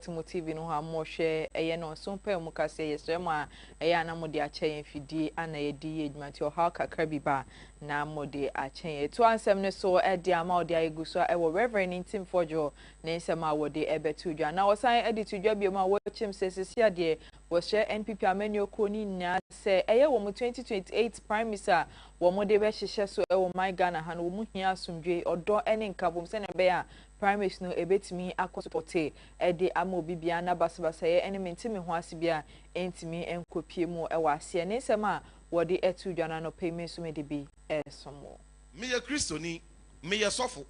TV no ha mo hwe eye no so mpa mu ka se yesrema eye na mo de achen fidie ana ye di edwuma ti o ha kakra bi ba na mo de achen to ansem ne so e de ama o de agu so e wo Reverend Ntim Fojo ne nsem a wo de ebetu dwa na wo san edit dwa bi ma wo chim se sisia de wo hye NPP amenyo ko ni nya se eye wo mu 2028 prime minister wo mo de be hye so e wo my Ghana ha no wo mu hia asomdwe odo ene nkabom se ne be ya prime minister no ebetimi akosopote e de ama obi bia na basabasa ye ene mentimi ho ase bia entimi enkopie mu e wa ase ne nsem a wo de etu dwa no payment so me de bi somo me ye Christoni me ye sofo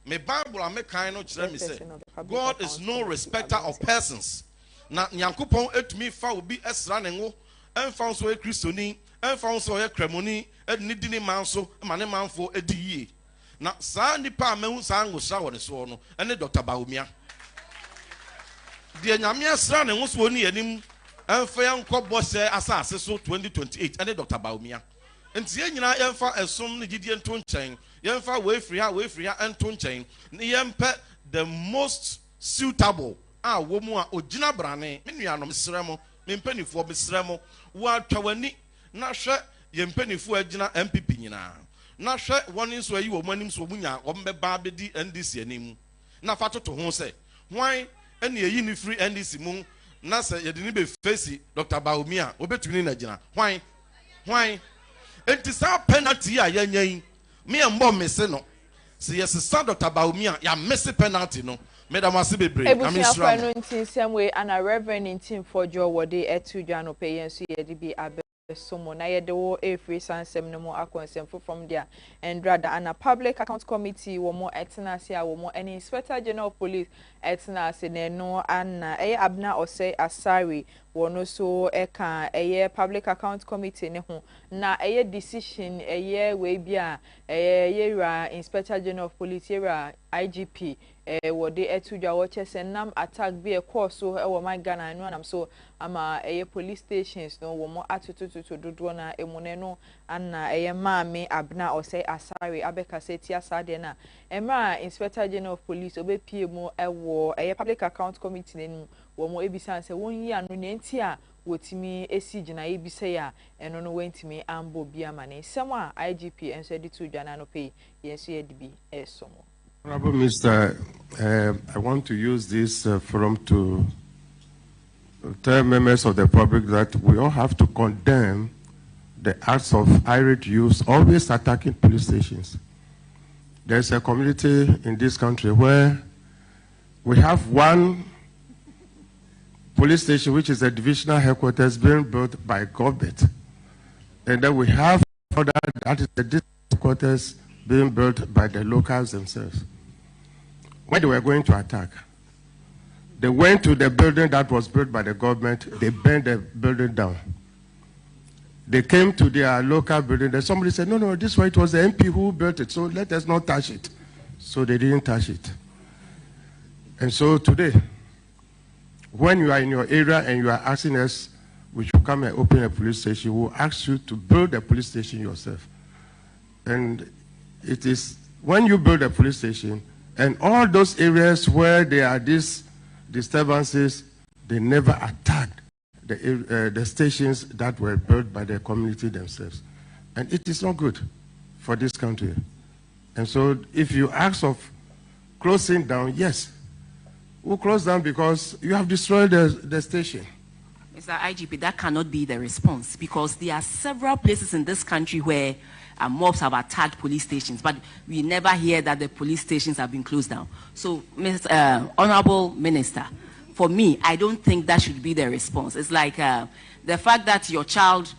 me Bible am kan no kire me say God is no respecter of persons na Nyankopon etumi fa obi esra ne ngo emfa so ye Christoni emfa so ye kremoni edini dini manso ma ne manfo edi yie na sa nipa amehu sa ngosra wo ne so no ene Dr. Baumia de nyame esra ne ngo so ni anim emfa yanko bose asase so 2028 ene Dr. Baumia enti yenyina yemfa esom ne gidie nto nchen yemfa we free ha ento nchen ne yempe the most suitable wo mu a ogina brane me nuanom sremo me mpanifo be sremo wo atwawani na hwe yempanifo agina MPP nyina na hwe woni so ayi wo manim so munya wo mbeba bedi NDC anim na fa toto ho se hwan ene eyi ni free NDC mu na se yede ni be face Dr. Baumia obetuni na gina hwan enti sa penalty a yanyan me embo mese no se yesesa Dr. Baumia ya mese penalty no madam ase bebreamisra no ntin semwe ana Reverend Ntim Fojo wode etu dwa no pay yenso yede bi abe somo na yede wo free sansem no mo akonsem from there and rather ana public account committee wo mo etenase a wo mo any inspector general of police etenase ne no ana abna ose asari wono so eka public account committee ne ho na decision we bia yera inspector general of police yera IGP wode etudwa wo chese nam attack bi e course so wo my Ghana no anam so ama police stations no wo mo atututu dodo na emune no ana maame abna ose asari abeka seti asade na emra inspector general of police obepie mu wo public account committee ne wo mo ebisa se won yi anu ne nti a wotimi esi gina ebisa ya eno no wentimi ambo bia mane sem a IGP enso edi tu dwana no pay yeso yedibi esomo. Honorable Mr. I want to use this forum to tell members of the public that we all have to condemn the acts of irate youths always attacking police stations. There's a community in this country where we have one police station which is a divisional headquarters being built by government, and then we have other that is the district headquarters being built by the locals themselves. When they were going to attack, they went to the building that was built by the government, they burned the building down. They came to their local building, and somebody said, no, this way it was the MP who built it, so let us not touch it. So they didn't touch it. And so today, when you are in your area and you are asking us, we should come and open a police station, we will ask you to build a police station yourself. And it is when you build a police station, and all those areas where there are these disturbances, they never attacked the stations that were built by the community themselves. And it is not good for this country. And so if you ask of closing down, yes, we'll close down because you have destroyed the station. Mr. IGP, that cannot be the response because there are several places in this country where mobs have attacked police stations, but we never hear that the police stations have been closed down. So, Honorable Minister, for me, I don't think that should be the response. It's like the fact that your child,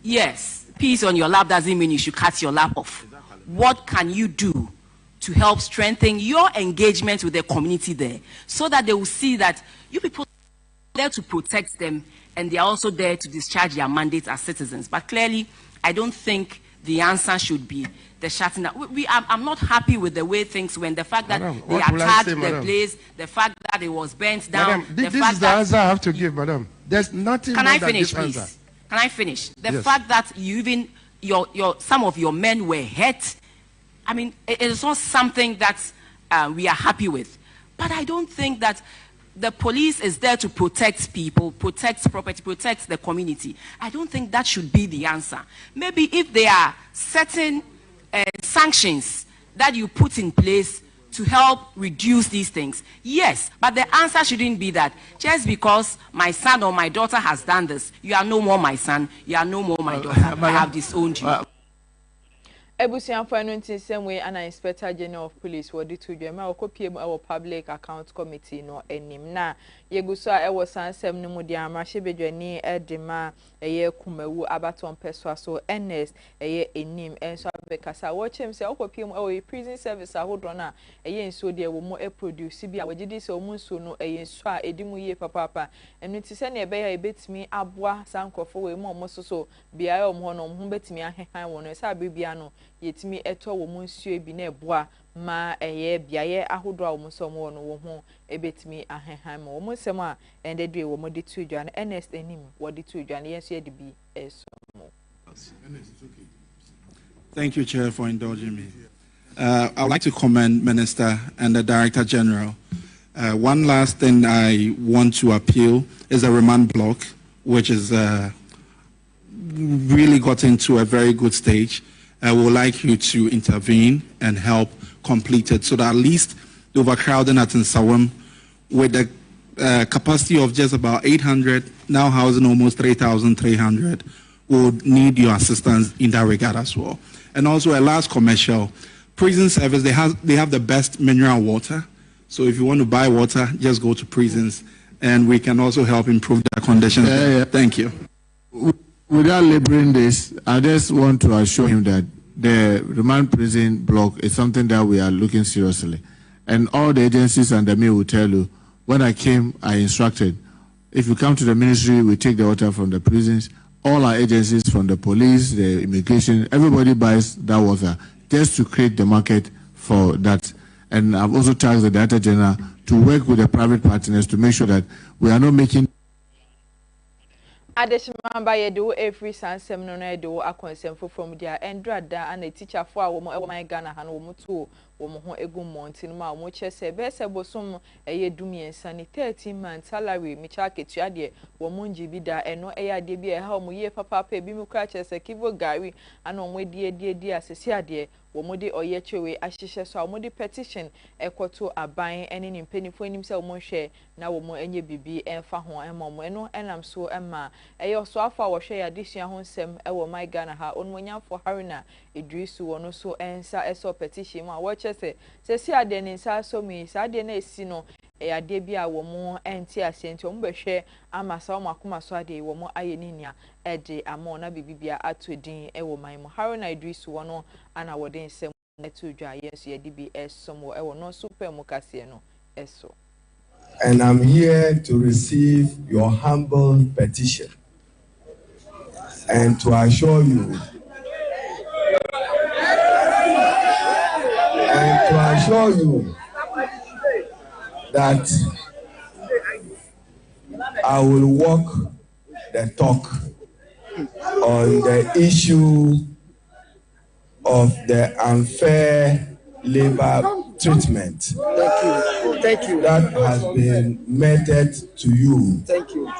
yes, pees on your lap doesn't mean you should cut your lap off. What can you do to help strengthen your engagement with the community there so that they will see that you people are there to protect them and they are also there to discharge their mandates as citizens? But clearly, I don't think the answer should be the shutting down. I'm not happy with the way things went. The fact that they attacked the place, the fact that it was burnt down. Madam, this is the answer I have to give, madam. There's nothing more than this answer. Please? Can I finish? The fact that you even some of your men were hurt. I mean, it is not something that we are happy with. But I don't think that the police is there to protect people, protect property, protect the community. I don't think that should be the answer. Maybe if there are certain sanctions that you put in place to help reduce these things, yes, but the answer shouldn't be that just because my son or my daughter has done this, you are no more my son, you are no more my daughter, I have disowned you. Ebusianfo anu ntin same way ana Inspector General of Police wodi to dwema okopiem e Public Account Committee no enim na yeguso a e sansem no mu di amrahye bedwani e de ma eye kumawu abaton peswa so NS eye enim enso abekasa wo chem se okopiem e prison service ahodo na eye nso de wo mo e produce bia wagidi se omu nso no eye nso a edimu ye papa enu ti se na ebe ya ebetimi aboa sankofo we mo so bia ya omho no omho betimi ahehan wo no se abibia no yetimi eto wo mu nsuo bi na eboa ma eye biaye ahodo a wo nsom wo no wo ho ebetimi ahehan ma wo nsem a ende due wo modi tu dwan NS enim wo di tu dwan yenso yedi bi esomo. Thank you, Chair, for indulging me. I would like to commend Minister and the Director General. One last thing I want to appeal is a remand block, which is really got into a very good stage. I would like you to intervene and help complete it so that at least the overcrowding at Nsawam, with the capacity of just about 800, now housing almost 3,300, would need your assistance in that regard as well. And also a last commercial, prison service, they have the best mineral water. So if you want to buy water, just go to prisons and we can also help improve their conditions. Thank you. Without laboring this, I just want to assure him that the remand prison block is something that we are looking seriously. And all the agencies under me will tell you, when I came, I instructed, if you come to the ministry, we take the water from the prisons. All our agencies, from the police, the immigration, everybody buys that water just to create the market for that. And I've also tasked the Director General to work with the private partners to make sure that we are not making Adeshimamba yedo every sansem no na yedo akonsem from dia endrada and a teacher for wo my Ghana han wo mutu wo mo ho egu montin ma wo chese be se bosom eye dumiensa ni 13 months salary mi cha ketua de wo monji bi da eno eya de bi e ha wo ye papa pa bi mi kra chese kivo gari ana wo die asesi ade wo mode oye chewe ahihye so wo mode petition ekoto aban ene ni mpenifo enim se wo mo hwe na wo mo enye bibi enfa ho ema mo eno enam so ema eyo so afa wo hwe ya desua ho nsem ewo my Ghana ha onmonyafo harina Idrisu wono so ensa eso petition ma wo chese se si ade ni nsa so mi sa ade na esi no ade bi a wo mo enti asenti wo behwe amasa wo makoma so ade wo mo aye ni nia ede amo na bibibia atodin ewo my mo harina Idrisu wono ana wo den sem etu dwa yesu ye di esomo ewo no super mo kase no eso. And I'm here to receive your humble petition and to assure you that I will walk the talk on the issue of the unfair labor treatment. Thank you. That has been meted to you. Thank you.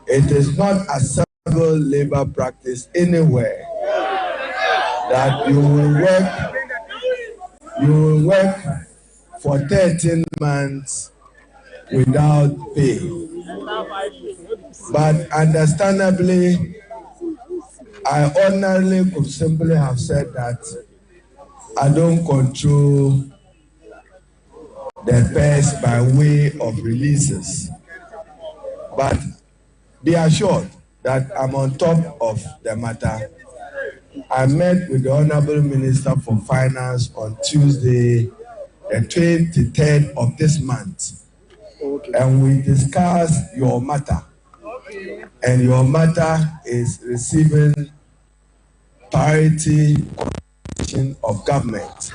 It is not acceptable labor practice anywhere that you will work for 13 months without pay. But understandably, I ordinarily could simply have said that I don't control the purse by way of releases. But be assured that I'm on top of the matter. I met with the Honorable Minister for Finance on Tuesday, the 23rd of this month, and we discussed your matter. And your matter is receiving priority consideration of government.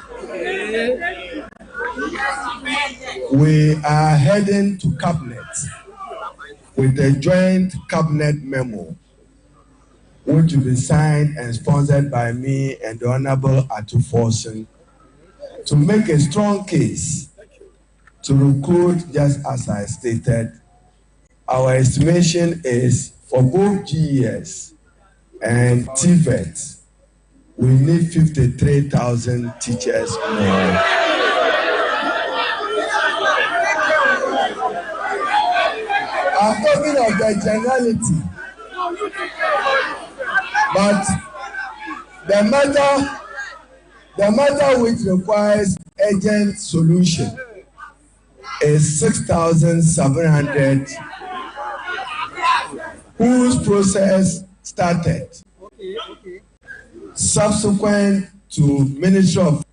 We are heading to cabinet with a joint cabinet memo, which will be signed and sponsored by me and the Honorable Atu Forson, to make a strong case to recruit, just as I stated. Our estimation is for both GES and TVET, we need 53,000 teachers more. I'm talking of the generality, but the matter which requires urgent solution is 6,700, whose process started subsequent to Ministry of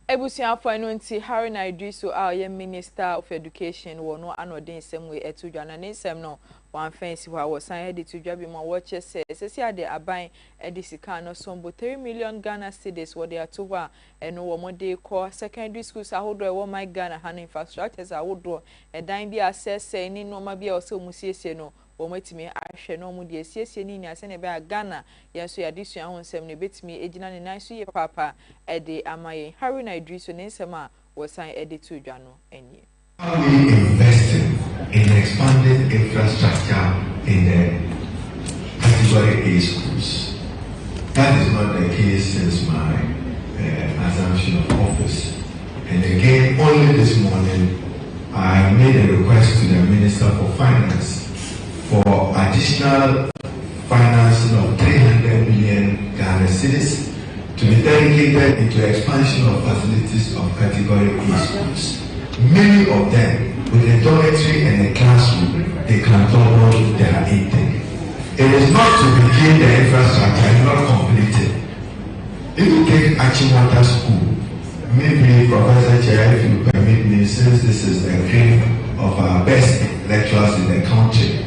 Ebusiafo eno nti Harry Idrisu a ye Minister of Education wo no anodin sem we etudwa na nsem no wan fancy wa wo san head etudwa bi mo wo che se sesi ade aban edisika no sombo 3 million Ghana cedis wo de atowa eno wo mo de ko secondary schools ahodo e wo my Ghana han infrastructures ahodo edan bi asese ni no ma bi o se musiesie no wo matimi ahwe no mu de asiesie ni ni ase ne be Ghana yenso ya disu ahonsem ne betimi ejina ne nan so ye papa e de amaye Harry Idrisu ne nsem a wo san editu dwa no enye. We invested in expanding infrastructure in the category A schools. That is not the case since my assumption of office. And again, only this morning, I made a request to the Minister for Finance for additional financing of 300 million Ghana cedis to be dedicated into expansion of facilities of category A schools. Many of them, with a dormitory and a classroom, they can double their intake. It is not to begin the infrastructure, it's not completed. If you take Achimota School, maybe Professor Chair, if you permit me, since this is the dream of our best lecturers in the country,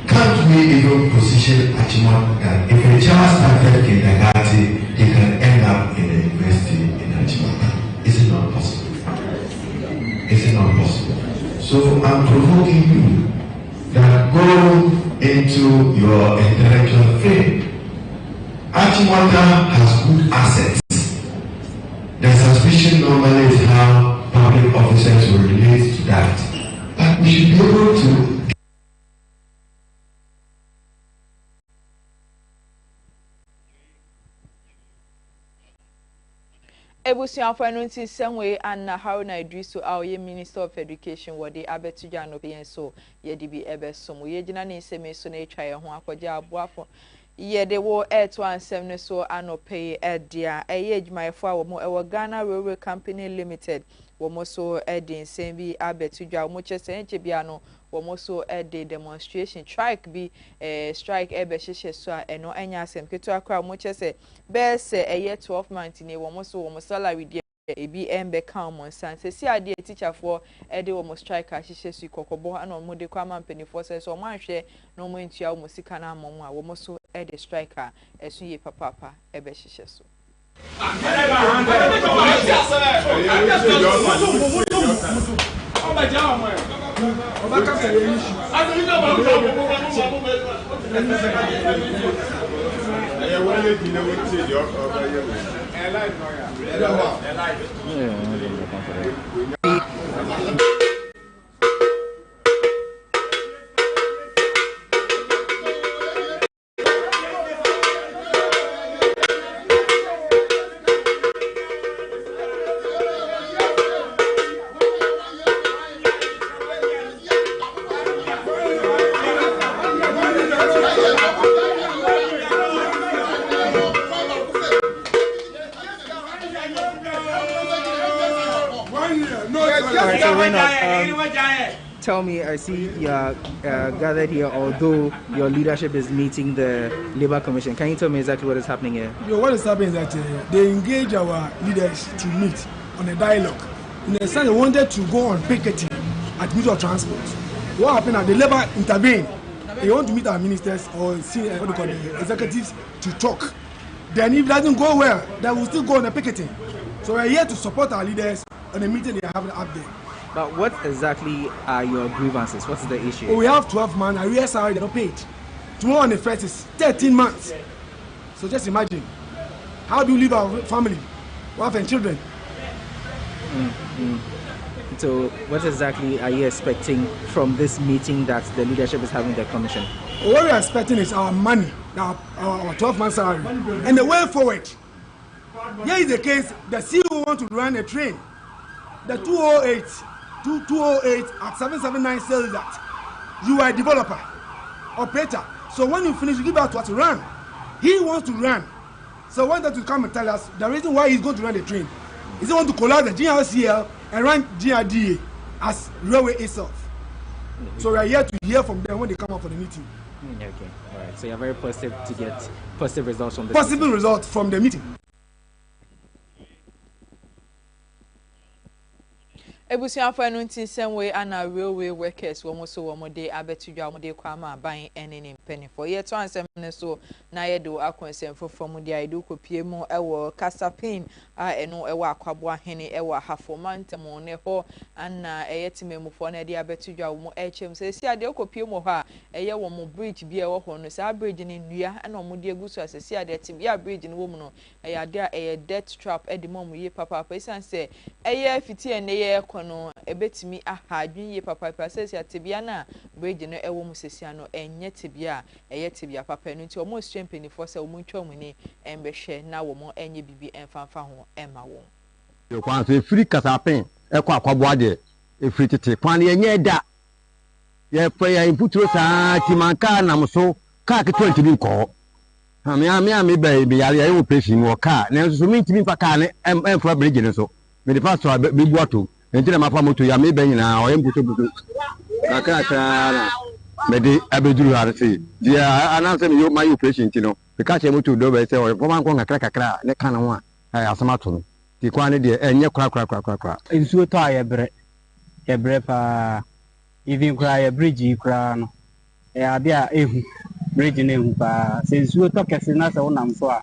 can't we even position Achimota that if a child started kindergarten, he can end up in the university in Achimota? Is it not possible? Is it not possible? So I'm provoking you that go into your intellectual frame. Achimota has good assets. The suspicion normally is how public officers will relate to that. But we should be able to Ebusiafo eno nti semwe anna Harry Idrisu a ye Minister of Education wo de abetudwa no be so ye di bi ebesom ye gina ne nseme so na etwa ye ho akogya aboafo ye de wo eto ansem ne so anope edia eye adwumayefo a wo mo ewo Ghana Railway Company Limited wo mo so edi nsem bi abetudwa wo mo chese enche bia no wo mo so edi demonstration strike bi strike ebe hyehyɛ so a eno enya asem keto akra wo mo chese be se eye 12 months ni wo mo so wo mo salary dia ebi embe kan mo san se si ade teacher for edi wo mo strike a hyehyɛ so kokobo ana mo de kwa mampani for se so mo ahwe no mo ntua wo mo sika na amom a wo mo so edi strike a esu ye papa ebe hyehyɛ so. Tell me, I see you are gathered here, although your leadership is meeting the Labour Commission. Can you tell me exactly what is happening here? What is happening is that they engage our leaders to meet on a dialogue. In a sense, they wanted to go on picketing at Ministry of Transport. What happened is the Labour intervened. They want to meet our ministers or senior, what do you call the executives to talk. Then if it doesn't go well, they will still go on the picketing. So we are here to support our leaders on the meeting they are having up there. But what exactly are your grievances? What's the issue? We have 12 months, arrears salary, they're not paid. Tomorrow on the 1st is 13 months. So just imagine, how do you leave our family wife and children. So, what exactly are you expecting from this meeting that the leadership is having the commission? What we are expecting is our money, our 12-month salary, and the way forward. Here is the case: the CEO want to run a train. The 208 at 779 says that you are a developer, operator. So when you finish, you give out what to run. He wants to run. So I want them to come and tell us the reason why he's going to run the train. Is he want to collapse the GRCL and run GRDA as railway itself. So we are here to hear from them when they come up for the meeting. Okay, all right. So you're very positive to get positive results from this. Possible results from the meeting. Ebusiafo no nti senwe ana railway workers wo so wo de abetudwa wo de kwama aban ene mpenifo ye to ansem ne so na ye do akonsem fofom de aidu kopie mu ewo kasapin a eno ewo akwabo ahene ewo hafomantem ne ho ana eyetimemufo na de abetudwa wo echem se si ade kopie mu ho a eye wo mo bridge bi ewo ho no sa bridge ne nnua ana mo de agusu asesi ade tim ya bridge ne wo mu no eye ade a eye death trap edi mom ye papa isan se eye fiti ene ye no ebetimi aha adwinye papa pasesi atebia na bridge no ewo musesia no enye tebia eye tebia papa no nti omo strength for se omo ntwa mu ni embehwe na wo mo enye bibi emfanfa ho ema wo yo kwan so free kasapen ekwa akwabo ade free tete kwan enye da ye pa ya imputro sa timanka na mso ka ke 20 bi ko ha me be yare ye operation wo ka na so mi ntimi pa ka ne emfa bridge no so me de pastor be buato entina mafa moto ya me ben na o yembuto buto akaka na me de abeduru arse dia ananse me yo my operation tino be ka che moto do be se o ko man ko kakra ne kana ho a asamato no ti kwa ne de enye kra ensuo to ayebre pa even kra ye bridge kra no abia ehu bridge na ehu pa se ensuo to kese na se wonam so a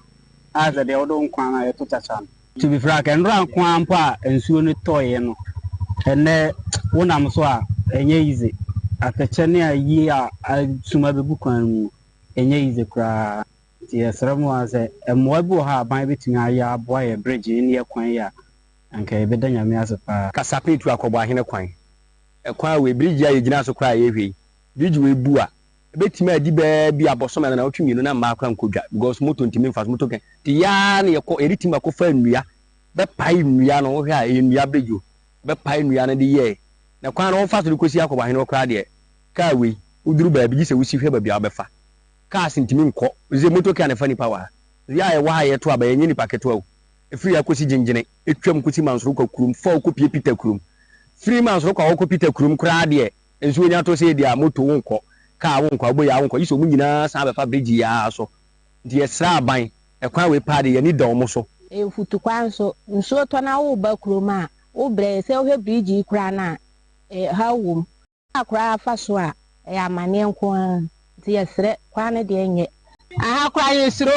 aza de odo nkwan na ye to chacha to be frank en ran kwan pa ensuo no toye no ene wonam so a enye easy atechene ayi a suma bebu kwan mu enye easy kra ti esremu ase emwa bu ha ban betimi aya aboa ye bridge ni ye kwan ya anka e beda nyame asepa kasape tu akobo ahene kwan kwan we bridge ya yegina so kra ye hwe bridge we bu a betimi adi ba bi abosoma na otwemi no na ma kwan kodwa because moto ntimi mfa moto ken ti ya na ye ko eritima ko fa nnua be pai nnua no hwe a nnua bejo be pai nnua na de ye na kwan no fa so kosi akobo ahene kra de ka we uduru ba bi se wusi hwe ba bi abefa ka sintimi nko ze moto ken na fa ni power ya ye wa ye to aba ye ni paketo a free akosi jinjine etwam kosi mansoro kwa kurum fa ko pie pita kurum free mansoro kwa ko pita kurum kra de enso nya to se de a moto wonko ka wonko agbo ya wonko iso mu nyina sa befa bridge ya so de esra aban ekwan we pa de ye ni da omo so futu kwan so nso to na wo ba kurum a wo bre se wo bridge kra na ha wom akra fa so a amane nko de esre kwan de enye aha kra yesro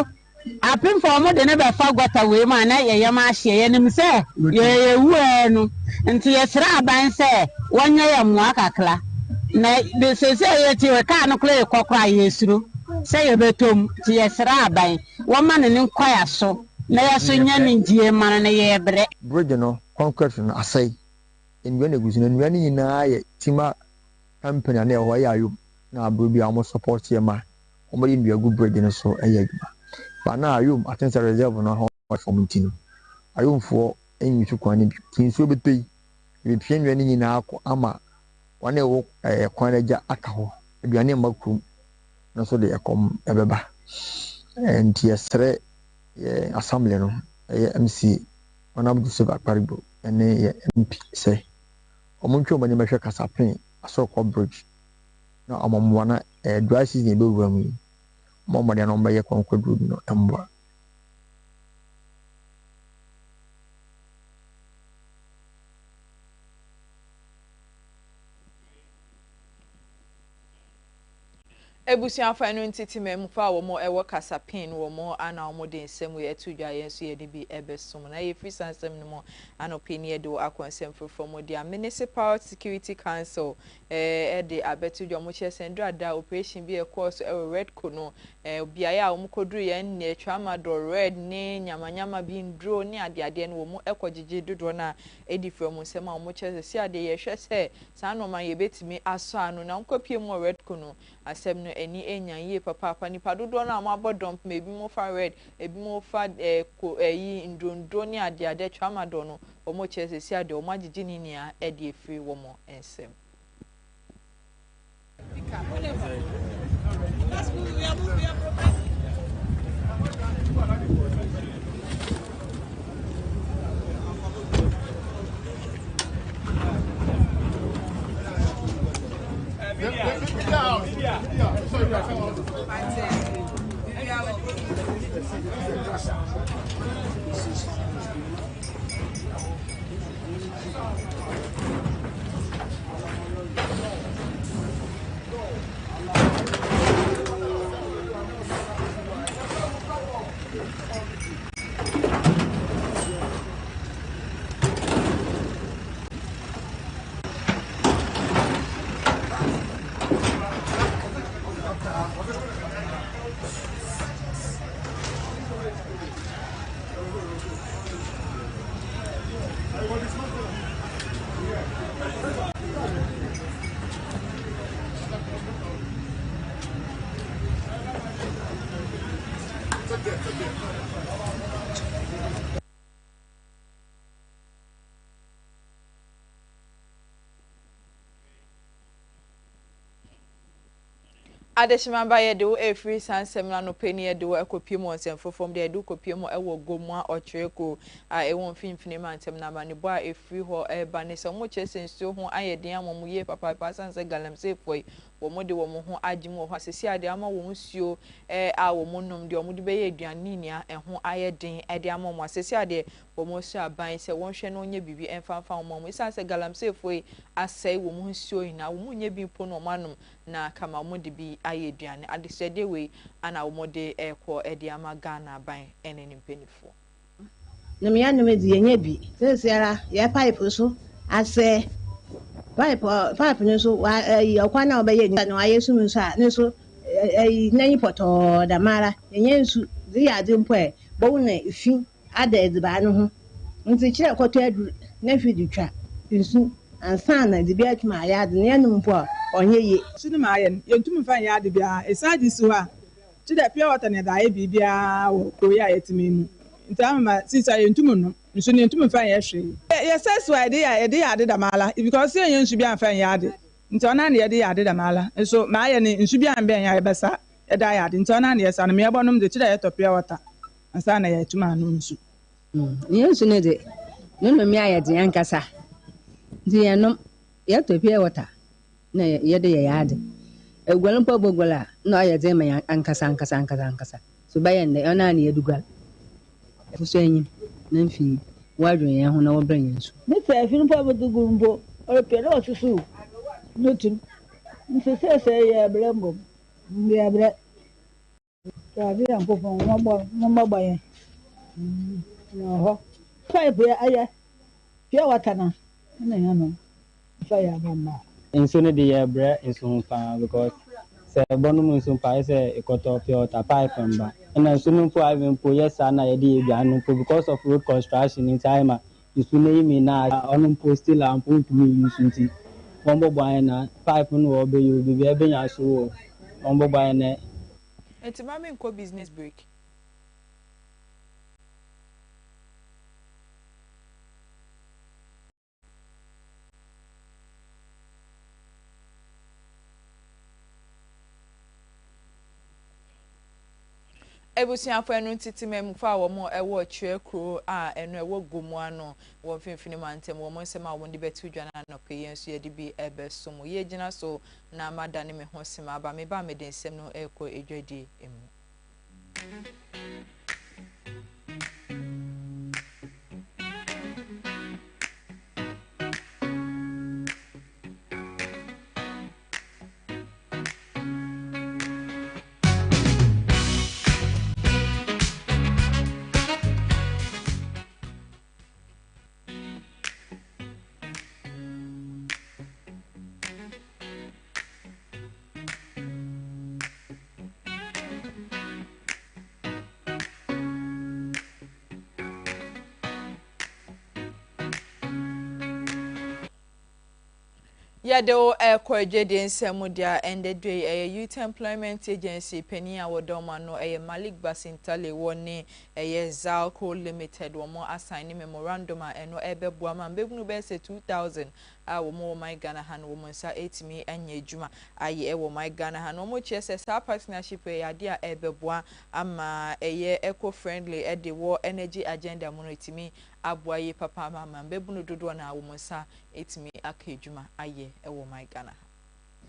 apim for mo de ne be fa gwata we ma na ye ma hye ye nim se ye wu enu nti ye sra aban se wonya ye mo akakla na be se ye ti we ka no kle kokra yesuro se ye betom ti ye sra aban wo ma ne nkwa ya so na ye so nya ne njie ma na ye bre bridge no concrete no asai enwe na gusu na nwa ni na ye tima company na ho ya ayo na abro bi amo support ye ma o mo ndi agu bridge no so eye aduma na ayum atensa reserve no ho from tino ayum fo enyi su kwan bi tinso betei bi pie nwa ni nyina akọ ama wane wo kwan aja aka ho aduane makrum no so de ekom ebeba enti esre assembly no MC onam Joseph Akparibo ene MP se omuntwo mani mehwe kasapin asokọ bridge na amamwana dry season be wuramu Mama de no ye konkwedu no emba Ebusiafo no ntiti memfa wo mo ewo kasapin wo mo ana wo de nsem we atudwa yenso ye de bi ebesom na ye free sansem no mo anopini ye de akonsem from the Municipal Security Council de abetudwa mo chesendra da operation bi e course e red kono biaya a wo kodru ye ne twama do red ne nyamanyama bi ndro ne ade no wo mo ekogege dodo na edi from nsem a wo chese si ade ye hwese sa no man ye betimi aso anu na nkopie mo red kono asem no eni enya ye papa nipa dodo na amabodom mebi mo fa red ebi mo fa yi ndrondo ni ade twama do no omo chese si ade omo agigi ni nia e de free wo mo ensem. Adeshimamba ye de wo free sansem na no peni ye de wo ekopie mo nsem fofom de do kopie mo ewo gomwa ochireko a ewon finfini mantem na ba ne bo a free ho ba ne se mo chese nsuo ho ayeden amom ye papa sanse galamse foi wo mo de wo mo ho agim wo ho asesi ade ama wo nsuo a wo mo nom de wo mo de be ye aduane nia ho ayeden de amom asesi ade wo mo so aban se won hwe no nye bibi emfanfa wo mo sanse galamse foi asai wo mo nsuo ina wo mo nye bi po no manom na kama mo de bi ayeduane adesede we ana wo de ekọ edi amaga na ban ene nimpenifo na me anu di yenye bi sesiara ya pipe so ase pipe no so wa okwa na obeye ni na ayesu mu so a ne so nanyi poto da mara yenye nsu di ya di mpo e bo na ifi ada ediba no ho nti kire kwato adu na fi di twa nsu ansa na di bi atuma ya de ne anu mpo onye ye sunu ma ayen yentum fa ya de bia esadi so ha chida pure water ne da ye bibia wo ko ya yetimi mu ntama sisa yentum no nsu ne yentum fa ya hwe ye sesu ide ya de da mala because yen nsu bia fa ya de nti ona ne ye de ya de da mala so ma ayen nsu bia mbe ya besa e da ya de nti ona ne ye sa no me yebonum de chida ye to pure water ansa na ye tuma anu nsu yensu ne de no no me aye de yankasa di yenom ye to pure water na yede ye yade egwalun po bogwala na ye de ma ankasa so bayen ne ona na yedugal fuso enyim na mfi wadwen ye ho na wo bran yensu ne fa fi no po bodugumbo o pe na osusu notum nse se ye blembo ye bre ka bi an popon mo gba yen no ho pipe ya aya pure water na ya no fa ya ba ma nso no de ye bre nso fa because se bonum nso pa se ikoto pure water pipe mba na nso no po even po yes na ye de aduanu po because of road construction in time nso no yimi na onum po still am po ntumi nso nti won bo gban na pipe no wo be you be ebe nya so wo won bo gban na enti mama nko business break ebusiafo enu titi mem fa wo mo ewo chiekro a enu ewo gomu ano wo finfini mantem wo mo nsema wo de betu dwana no peyen so ye de bi ebesom ye gina so na madane me ho sema aba me ba me de nsem no ekọ edwadi emu Yado Korjedi and Samudia and the day a youth employment agency Penia Wodomano a Malik Basintale one a Zalco Limited one more assigning memorandum and no ebe buama bebnu bese 2000 more my Ghana hand woman sa 8 me and ye juma aye ewo my Ghana hand no more chess our partnership a idea ebe bua ama a eco friendly at the war energy agenda monitimi abwaye papa mama bebnu dodo na woman sa 8 me akejuma aye ewo my Ghana.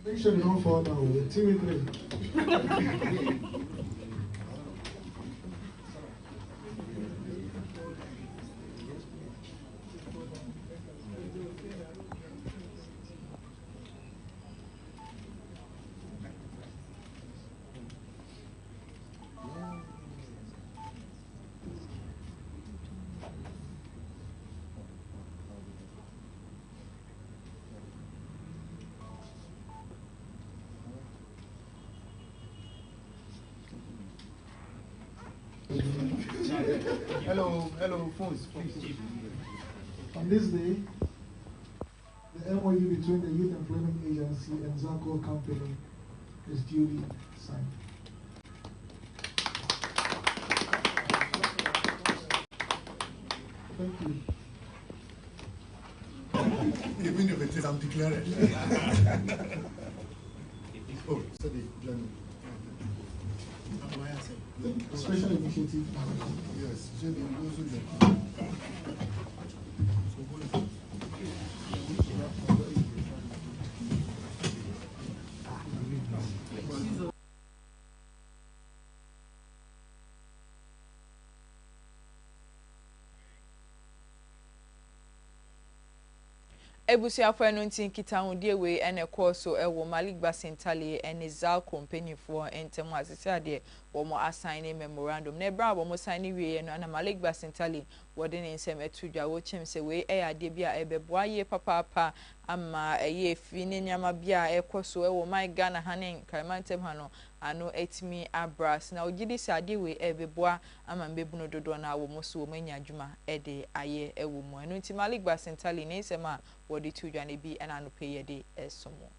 Make sure you don't fall down. TV3. Hello, phones, please. On this day, the MOU between the Youth Employment Agency and Zanco Company is duly signed. Thank you. Even if it is, I'm declaring. Oh, sorry, Special initiative. Yes, Ebusiafo eno ntin kita hundie we ene course ewo Malik Basintale ene Zal company for entemu asese ade wo mo assign memorandum na bra wo mo sign we no na Malik Basintale wode ne nsem etudwa wo chimse we ade bia ebeboa ye papa ama eye fi ne nyama bia ekoso ewo my Ghana hanen kaimantem hano ano etimi abras na ogidi sade we ebeboa ama mbebunu dodo na wo mo so manya adwuma ede aye ewo mo eno nti Malik Basintale ne nsema wodi tudwane bi ana no pay de esomo.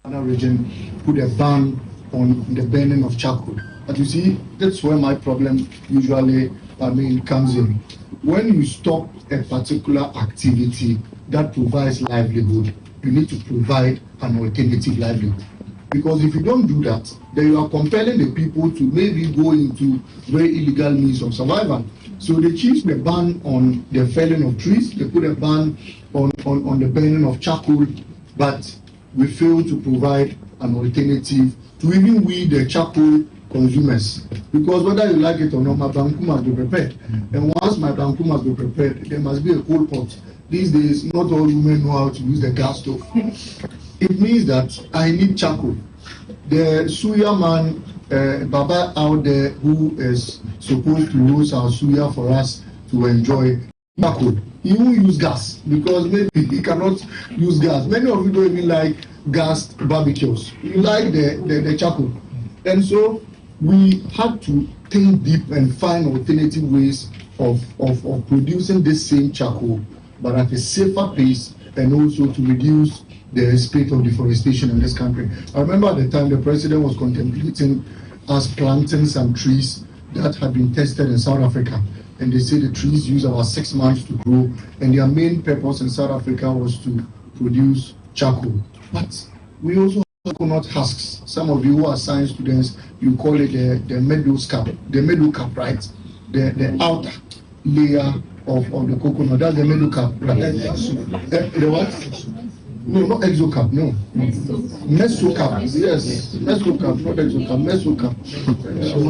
Region put a ban on the burning of charcoal. But you see, that's where my problem usually, comes in. When you stop a particular activity that provides livelihood, you need to provide an alternative livelihood. Because if you don't do that, then you are compelling the people to maybe go into very illegal means of survival. So the chiefs put a ban on the felling of trees, they put a ban on the burning of charcoal, but we fail to provide an alternative to even we the charcoal consumers. Because whether you like it or not, my banku must be prepared. And once my banku must be prepared, there must be a coal pot. These days, not all women know how to use the gas stove. It means that I need charcoal. The suya man, Baba out there who is supposed to roast our suya for us to enjoy charcoal. He won't use gas because maybe he cannot use gas. Many of you don't even like gas barbecues. You like the charcoal. And so we had to think deep and find alternative ways of producing this same charcoal, but at a safer pace and also to reduce the spate of deforestation in this country. I remember at the time the president was contemplating us planting some trees that had been tested in South Africa. And they say the trees use about 6 months to grow, and their main purpose in South Africa was to produce charcoal. But we also have coconut husks. Some of you who are science students, you call it the meadow cap, right? The outer layer of the coconut. That's the meadow cap, right? The what? No, not exocap, no. Mesocap, yes. Mesocap, not exocap, mesocap.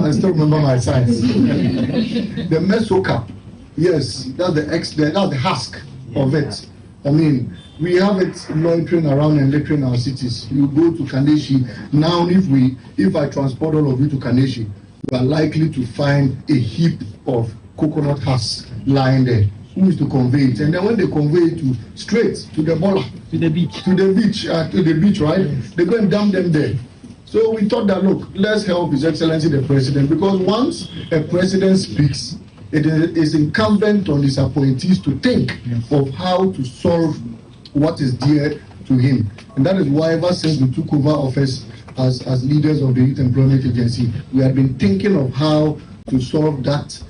I still remember my science. The mesocap, yes, that's the husk of it. I mean, we have it loitering around and littering our cities. You go to Kaneshi, now if I transport all of you to Kaneshi, you are likely to find a heap of coconut husks lying there. Who is to convey it? And then when they convey it straight to the bola, to the beach, right? Yes. They go and dump them there. So we thought that, look, let's help His Excellency the President, because once a president speaks, it is incumbent on his appointees to think of how to solve what is there to him. And that is why ever since we took over office as leaders of the Youth Employment Agency, we have been thinking of how to solve that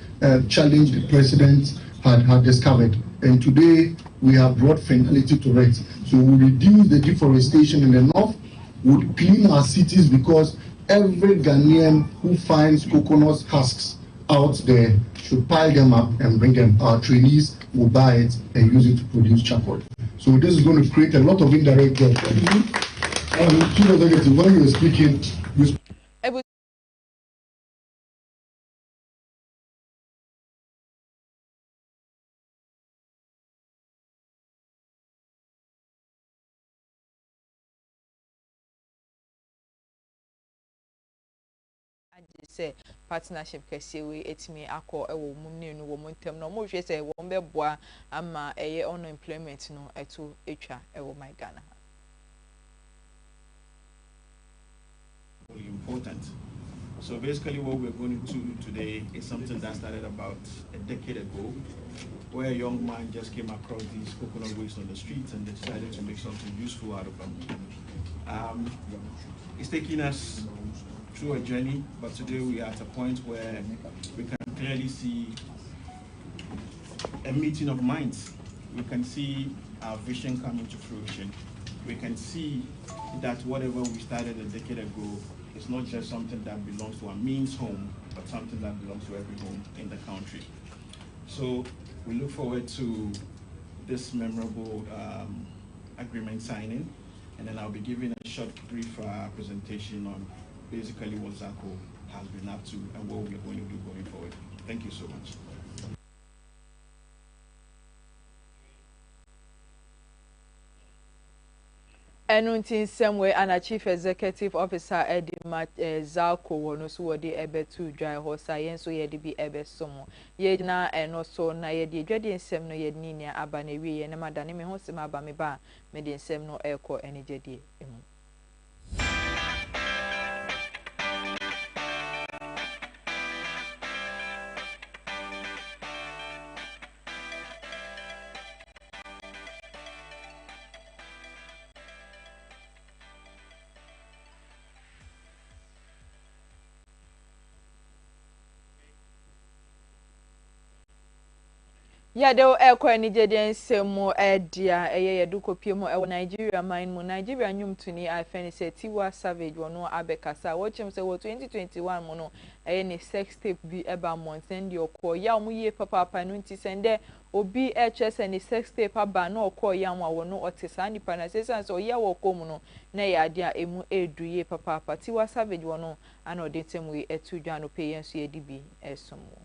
challenge the president had discovered. And today we have brought finality to it. So we reduce the deforestation in the north, we clean our cities, because every Ghanaian who finds coconut husks out there should pile them up and bring them. Our trainees will buy it and use it to produce charcoal. So this is going to create a lot of indirect jobs. When you were speaking, say partnership kese we etimi akọ ewo mu nenu wo montem no mo hwe say wo mbeboa ama eye unemployment no eto etwa ewo my Ghana. Really important. So basically what we're going to do today is something that started about a decade ago, where a young man just came across these coconut waste on the streets and decided to make something useful out of them. It's taking us through a journey, but today we are at a point where we can clearly see a meeting of minds. We can see our vision coming to fruition. We can see that whatever we started a decade ago is not just something that belongs to a means home, but something that belongs to every home in the country. So we look forward to this memorable agreement signing, and then I'll be giving a short brief presentation on basically what ZACO has been up to and what we're going to do going forward. Thank you so much. Enuntin Semwe and a Chief Executive Officer Eddie Zalko wono so wodi ebe to dry ho science so ye de bi ebe somo ye na eno so na ye de dwade nsem no ye ni nia aba na wi ye na madane me ho sem aba me ba me de nsem no eko eni dwade emu. Ya de eko eni dwade nsem mo edia eye du kopie mo e Nigeria mine mo Nigeria nyum tuni afeni se Tiwa Savage wono abekasa wo chem se wo 2021 mo no eye ne sex tape bi eba monsen de okọ ya mo ye papa no nti sende obi HS ne sex tape aba na okọ ya mo wono otesa nipa na sesan so ye wo kom no na ya ade a emu edu ye papa Tiwa Savage wono ana odetem we etu dwa no pe yenso ye dibi esomo.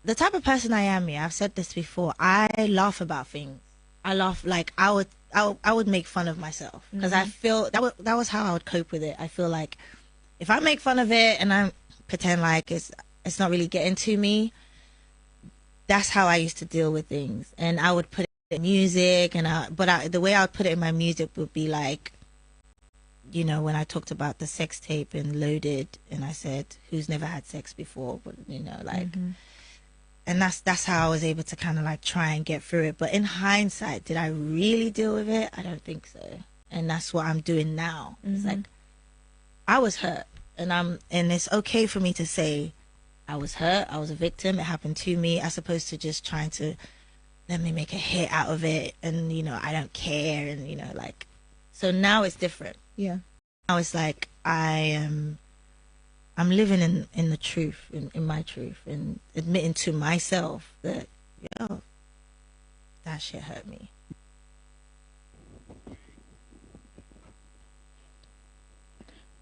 The type of person I am, I've said this before. I laugh about things. I laugh like I would make fun of myself because I feel that was how I would cope with it. I feel like if I make fun of it and I pretend like it's not really getting to me, that's how I used to deal with things. And I would put it in music, the way I would put it in my music would be like, you know, when I talked about the sex tape and Loaded, and I said, "Who's never had sex before?" But you know, like. And that's how I was able to kind of like try and get through it. But in hindsight, did I really deal with it? I don't think so. And that's what I'm doing now. It's like I was hurt, and it's okay for me to say I was hurt. I was a victim. It happened to me, as opposed to just trying to let me make a hit out of it. And you know, I don't care. And you know, like, so now it's different. Yeah. Now it's like I'm living in the truth, in my truth, and admitting to myself that, yo, that shit hurt me.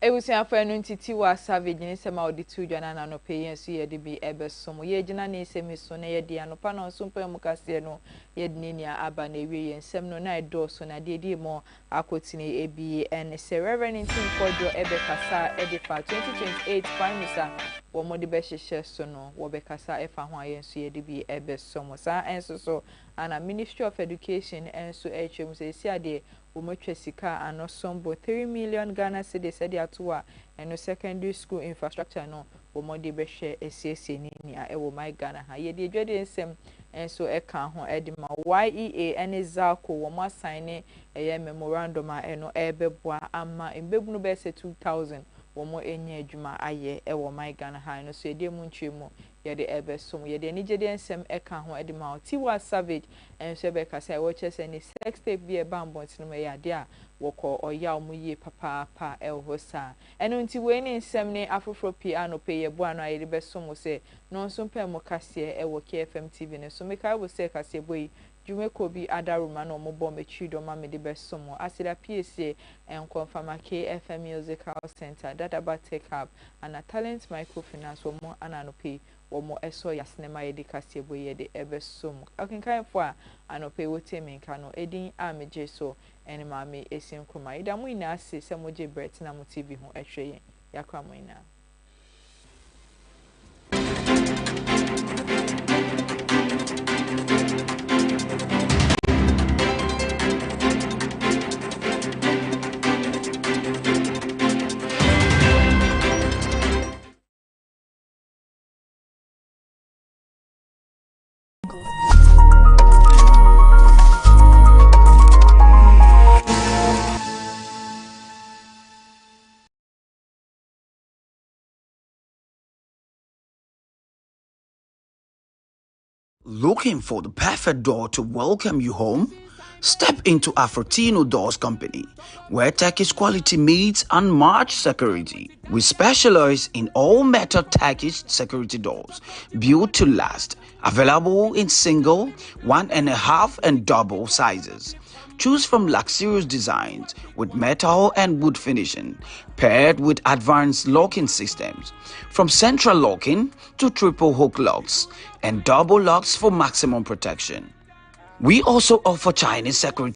Ewusia for enu Tiwa Savage ni sema oditu dwana na no peyen so ye de bi ebesom ye gina na esemi so na ye de anopa na so mpa mu kase no ye de ni aba na ewie ye nsem no na edo so na de mo akotini ebi en se Reverend Ntim Kojo ebekasa edifa 2028 prime minister wo mo de be hyehyɛ so no wo bekasa efa ho ayen so ye de bi ebesom sa enso so ana Ministry of Education enso hm se si ade Umotwe sika anosombo 3 million Ghana cedis edi atoa eno secondary school infrastructure no umode behwe esiesie ni a ewo my Ghana ha ye de dwede nsem enso eka ho edima YEA ene Zako wo mo assign eye memorandum a eno ebeboa ama embebunu be se 2000 wo mo enye adwuma aye ewo my Ghana ha no so ede mu ntwemu ye de ebesom ye de anigede ensem eka ho edima Tiwa Savage enso be kasa wo chese ni sex tape bi e bambont no me yade a woko oya omu ye papa pa elhosa eno nti we ni nsem ne afoforo pi anope ye bo ano aye besom se no nso pɛ mo kase ewo KFM TV ne so meka wo se kase boyi Jumeko bi adaruma no mo bɔ metwi do ma me de besom asida PSA en confirma KFM Musical Center Dadaba Tech Hub and a Talent Microfinance wo mo ananope wo mo eso yasnema ye de kase boyi ye de ebesom akenkan fo a anope wo temi nka no edin ameje so ene Maame Esi Nkrumah ida mu ina ase se mo je Brett na mo TV ho ehwe yen yakwa mo ina. Looking for the perfect door to welcome you home? Step into Afrotino Doors Company, where Turkish quality meets unmatched security. We specialize in all metal Turkish security doors, built to last, available in single, 1.5 and double sizes. Choose from luxurious designs with metal and wood finishing, paired with advanced locking systems, from central locking to triple hook locks and double locks for maximum protection. We also offer Chinese security